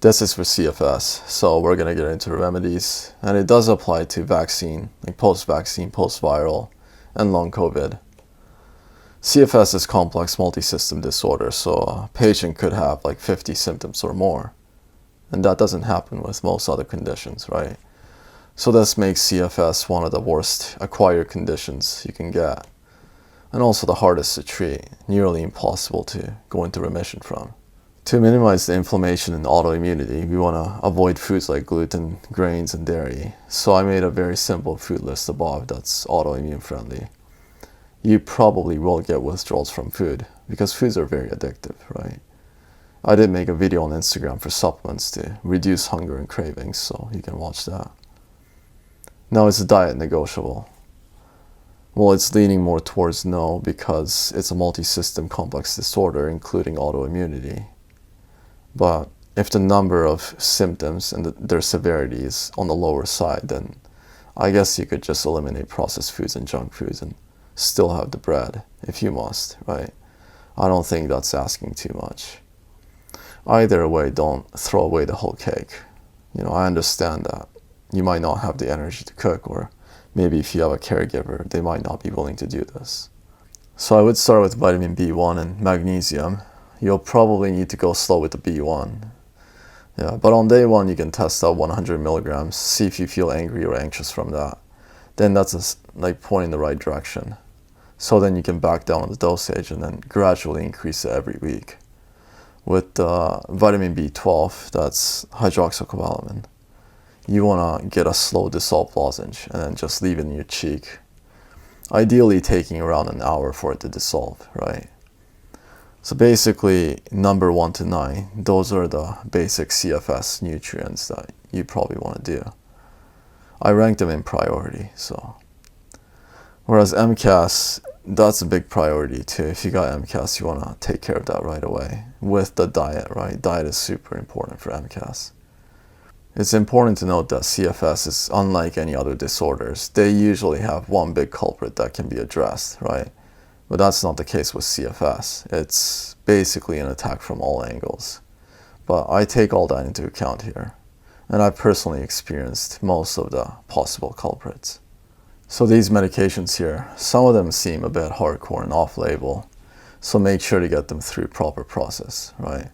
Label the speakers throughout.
Speaker 1: This is for CFS, so we're going to get into remedies, and it does apply to vaccine, like post-vaccine, post-viral, and long COVID. CFS is complex multi-system disorder, so a patient could have like 50 symptoms or more, and that doesn't happen with most other conditions, right? So this makes CFS one of the worst acquired conditions you can get, and also the hardest to treat, nearly impossible to go into remission from. To minimize the inflammation and autoimmunity, we want to avoid foods like gluten, grains, and dairy. So I made a very simple food list above that's autoimmune friendly. You probably will get withdrawals from food because foods are very addictive, right? I did make a video on Instagram for supplements to reduce hunger and cravings, so you can watch that. Now, is the diet negotiable? Well, it's leaning more towards no because it's a multi-system complex disorder, including autoimmunity. But if the number of symptoms and their severity is on the lower side, then I guess you could just eliminate processed foods and junk foods and still have the bread, if you must, right? I don't think that's asking too much. Either way, don't throw away the whole cake. I understand that you might not have the energy to cook, or maybe if you have a caregiver, they might not be willing to do this. So I would start with vitamin B1 and magnesium. You'll probably need to go slow with the B1. Yeah, but on day one, you can test out 100 milligrams, see if you feel angry or anxious from that. Then that's a point in the right direction. So then you can back down on the dosage and then gradually increase it every week. With vitamin B12, that's hydroxycobalamin, you want to get a slow dissolved lozenge and then just leave it in your cheek. Ideally taking around an hour for it to dissolve, right? So basically, number 1 to 9, those are the basic CFS nutrients that you probably want to do. I ranked them in priority, so. Whereas MCAS, that's a big priority too. If you got MCAS, you want to take care of that right away with the diet, right? Diet is super important for MCAS. It's important to note that CFS is unlike any other disorders. They usually have one big culprit that can be addressed, right? But that's not the case with CFS. It's basically an attack from all angles. But I take all that into account here. And I've personally experienced most of the possible culprits. So these medications here, some of them seem a bit hardcore and off-label. So make sure to get them through proper process, right?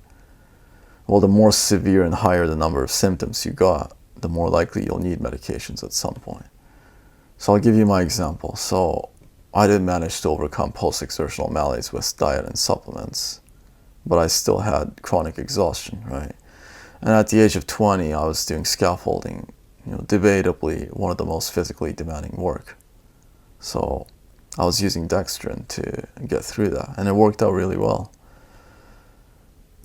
Speaker 1: Well, the more severe and higher the number of symptoms you got, the more likely you'll need medications at some point. So I'll give you my example. So I did manage to overcome post-exertional malaise with diet and supplements, but I still had chronic exhaustion, right? And at the age of 20, I was doing scaffolding, debatably one of the most physically demanding work. So I was using dextrin to get through that, and it worked out really well.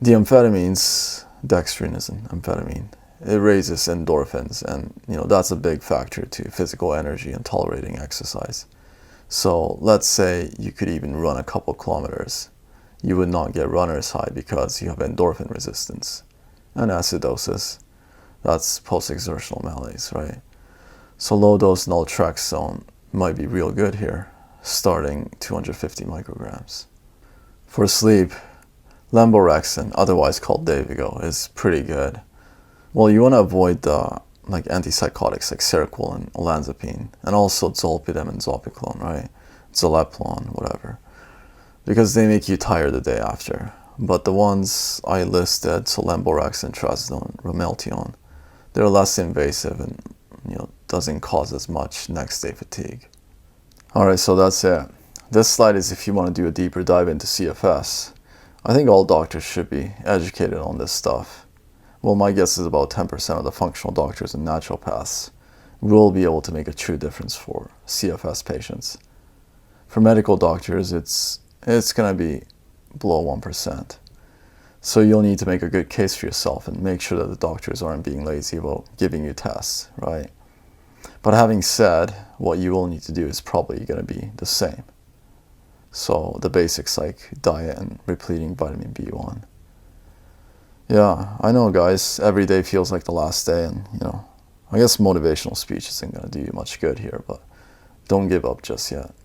Speaker 1: The amphetamines, dextrin is an amphetamine, it raises endorphins, and that's a big factor to physical energy and tolerating exercise. So let's say you could even run a couple kilometers. You would not get runner's high because you have endorphin resistance and acidosis. That's post-exertional malaise, right? So low dose naltrexone might be real good here, starting 250 micrograms. For sleep, lemborexin, otherwise called Dayvigo, is pretty good. Well, you want to avoid the antipsychotics like Seroquel and olanzapine, and also zolpidem and zopiclone, right? Zaleplon, whatever, because they make you tired the day after. But the ones I listed, so lemborexin, trazodone, ramelteon, they're less invasive and doesn't cause as much next day fatigue. All right, so that's it. This slide is if you want to do a deeper dive into CFS. I think all doctors should be educated on this stuff. Well, my guess is about 10% of the functional doctors and naturopaths will be able to make a true difference for CFS patients. For medical doctors, it's going to be below 1%. So you'll need to make a good case for yourself and make sure that the doctors aren't being lazy about giving you tests, right? But having said, what you will need to do is probably going to be the same. So the basics like diet and repleting vitamin B1. Yeah, I know, guys, every day feels like the last day, and I guess motivational speech isn't going to do you much good here, but don't give up just yet.